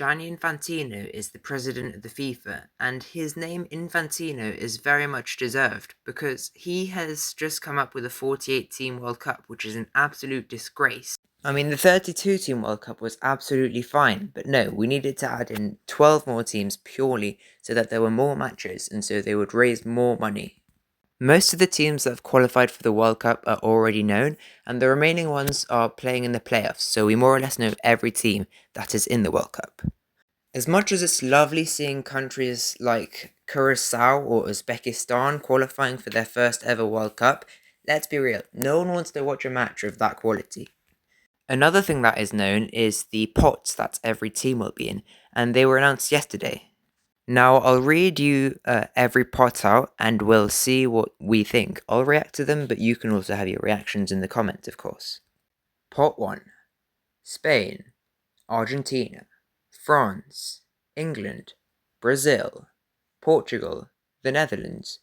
Gianni Infantino is the president of the FIFA, and his name Infantino is very much deserved because he has just come up with a 48-team World Cup, which is an absolute disgrace. I mean, the 32-team World Cup was absolutely fine, but no, we needed to add in 12 more teams purely so that there were more matches and so they would raise more money. Most of the teams that have qualified for the World Cup are already known, and the remaining ones are playing in the playoffs, so we more or less know every team that is in the World Cup. As much as it's lovely seeing countries like Curacao or Uzbekistan qualifying for their first ever World Cup, let's be real, no one wants to watch a match of that quality. Another thing that is known is the pots that every team will be in, and they were announced yesterday. Now, I'll read you every pot out and we'll see what we think. I'll react to them, but you can also have your reactions in the comments, of course. Pot 1. Spain, Argentina, France, England, Brazil, Portugal, the Netherlands,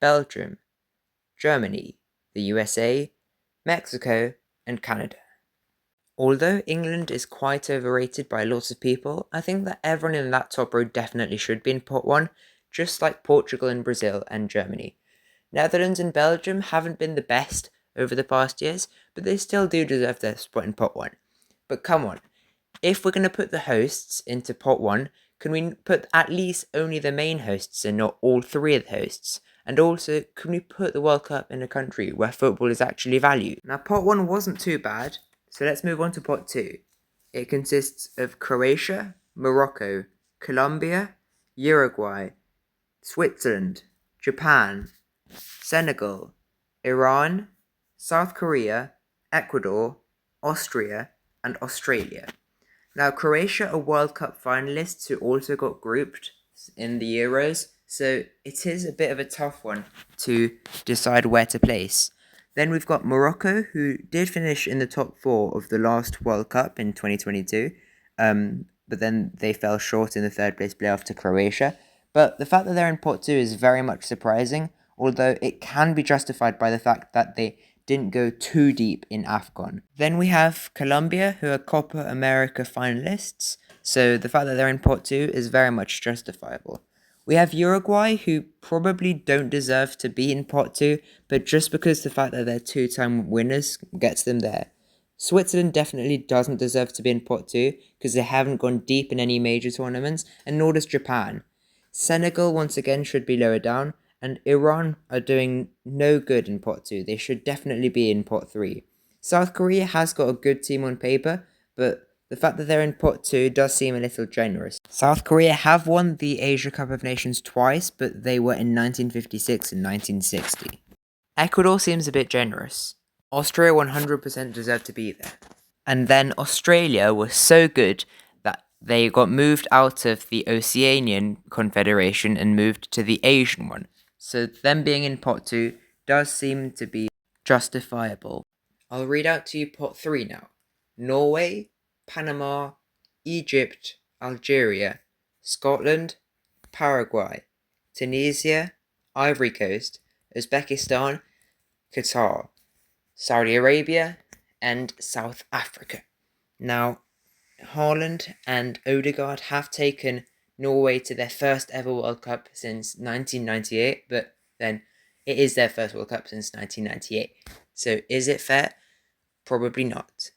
Belgium, Germany, the USA, Mexico, and Canada. Although England is quite overrated by lots of people, I think that everyone in that top row definitely should be in pot 1, just like Portugal and Brazil and Germany. Netherlands and Belgium haven't been the best over the past years, but they still do deserve their spot in pot 1. But come on, if we're going to put the hosts into pot 1, can we put at least only the main hosts and not all three of the hosts? And also, can we put the World Cup in a country where football is actually valued? Now, pot 1 wasn't too bad. So let's move on to pot 2. It consists of Croatia, Morocco, Colombia, Uruguay, Switzerland, Japan, Senegal, Iran, South Korea, Ecuador, Austria, and Australia. Now, Croatia are World Cup finalists who also got grouped in the Euros, so it is a bit of a tough one to decide where to place. Then we've got Morocco, who did finish in the top 4 of the last World Cup in 2022, but then they fell short in the third place playoff to Croatia. But the fact that they're in pot 2 is very much surprising, although it can be justified by the fact that they didn't go too deep in AFCON. Then we have Colombia, who are Copa America finalists, so the fact that they're in pot 2 is very much justifiable. We have Uruguay, who probably don't deserve to be in pot 2, but just because the fact that they're two-time winners gets them there. Switzerland definitely doesn't deserve to be in pot 2, because they haven't gone deep in any major tournaments, and nor does Japan. Senegal, once again, should be lower down, and Iran are doing no good in pot 2. They should definitely be in pot 3. South Korea has got a good team on paper, but the fact that they're in pot 2 does seem a little generous. South Korea have won the Asia Cup of Nations twice, but they were in 1956 and 1960. Ecuador seems a bit generous. Austria 100% deserve to be there. And then Australia was so good that they got moved out of the Oceanian Confederation and moved to the Asian one. So them being in pot 2 does seem to be justifiable. I'll read out to you pot 3 now. Norway, Panama, Egypt, Algeria, Scotland, Paraguay, Tunisia, Ivory Coast, Uzbekistan, Qatar, Saudi Arabia, and South Africa. Now, Haaland and Odegaard have taken Norway to their first ever World Cup since 1998, but then it is their first World Cup since 1998. So is it fair? Probably not.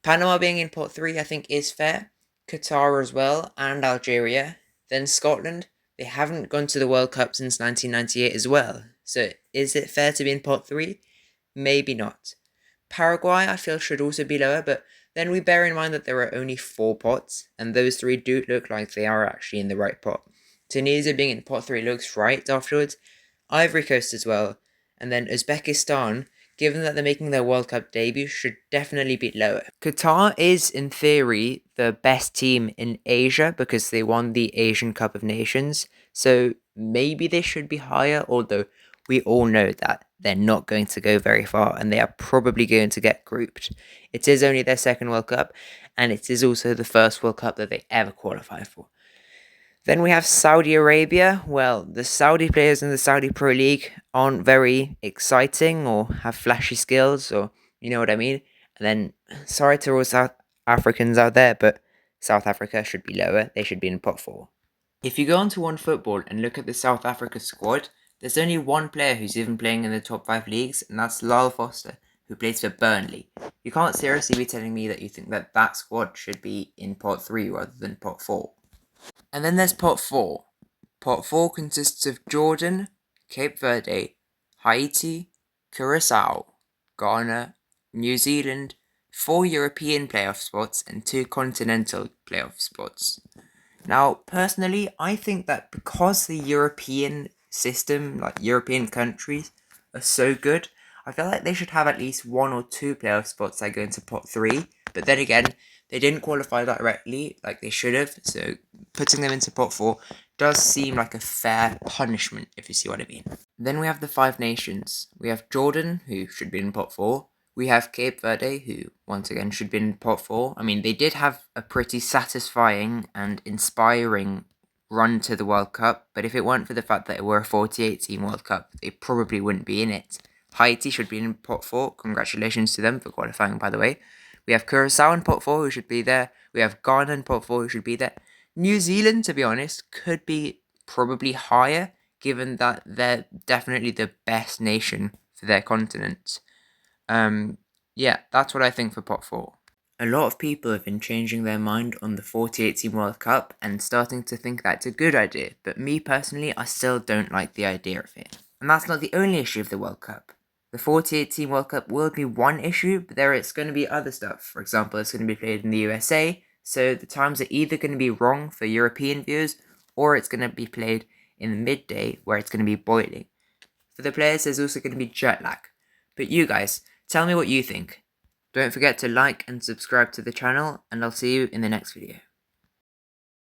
Panama being in pot 3 I think is fair. Qatar as well, and Algeria. Then Scotland, they haven't gone to the World Cup since 1998 as well. So is it fair to be in pot 3? Maybe not. Paraguay I feel should also be lower, but then we bear in mind that there are only 4 pots, and those 3 do look like they are actually in the right pot. Tunisia being in pot 3 looks right afterwards. Ivory Coast as well. And then Uzbekistan, given that they're making their World Cup debut, should definitely be lower. Qatar is, in theory, the best team in Asia because they won the Asian Cup of Nations, so maybe they should be higher, although we all know that they're not going to go very far and they are probably going to get grouped. It is only their second World Cup, and it is also the first World Cup that they ever qualify for. Then we have Saudi Arabia. Well, the Saudi players in the Saudi Pro League aren't very exciting or have flashy skills, or you know what I mean. And then, sorry to all South Africans out there, but South Africa should be lower, they should be in pot 4. If you go onto OneFootball and look at the South Africa squad, there's only one player who's even playing in the top 5 leagues, and that's Lyle Foster, who plays for Burnley. You can't seriously be telling me that you think that that squad should be in pot 3 rather than pot 4. And then there's pot 4. Pot 4 consists of Jordan, Cape Verde, Haiti, Curacao, Ghana, New Zealand, 4 European playoff spots, and 2 continental playoff spots. Now, personally, I think that because the European system, like European countries, are so good, I feel like they should have at least 1 or 2 playoff spots that go into pot 3. But then again, they didn't qualify directly like they should have, so putting them into pot 4 does seem like a fair punishment, if you see what I mean. Then we have the 5 nations. We have Jordan, who should be in pot 4. We have Cape Verde, who, once again, should be in pot 4. I mean, they did have a pretty satisfying and inspiring run to the World Cup, but if it weren't for the fact that it were a 48-team World Cup, they probably wouldn't be in it. Haiti should be in pot 4. Congratulations to them for qualifying, by the way. We have Curacao in pot 4, who should be there. We have Ghana in pot 4, who should be there. New Zealand, to be honest, could be probably higher, given that they're definitely the best nation for their continent. Yeah, that's what I think for pot 4. A lot of people have been changing their mind on the 48-team World Cup and starting to think that's a good idea, but me personally, I still don't like the idea of it. And that's not the only issue of the World Cup. The 48-team World Cup will be one issue, but there is going to be other stuff. For example, it's going to be played in the USA, so the times are either going to be wrong for European viewers, or it's going to be played in the midday, where it's going to be boiling. For the players, there's also going to be jet lag. But you guys, tell me what you think. Don't forget to like and subscribe to the channel, and I'll see you in the next video.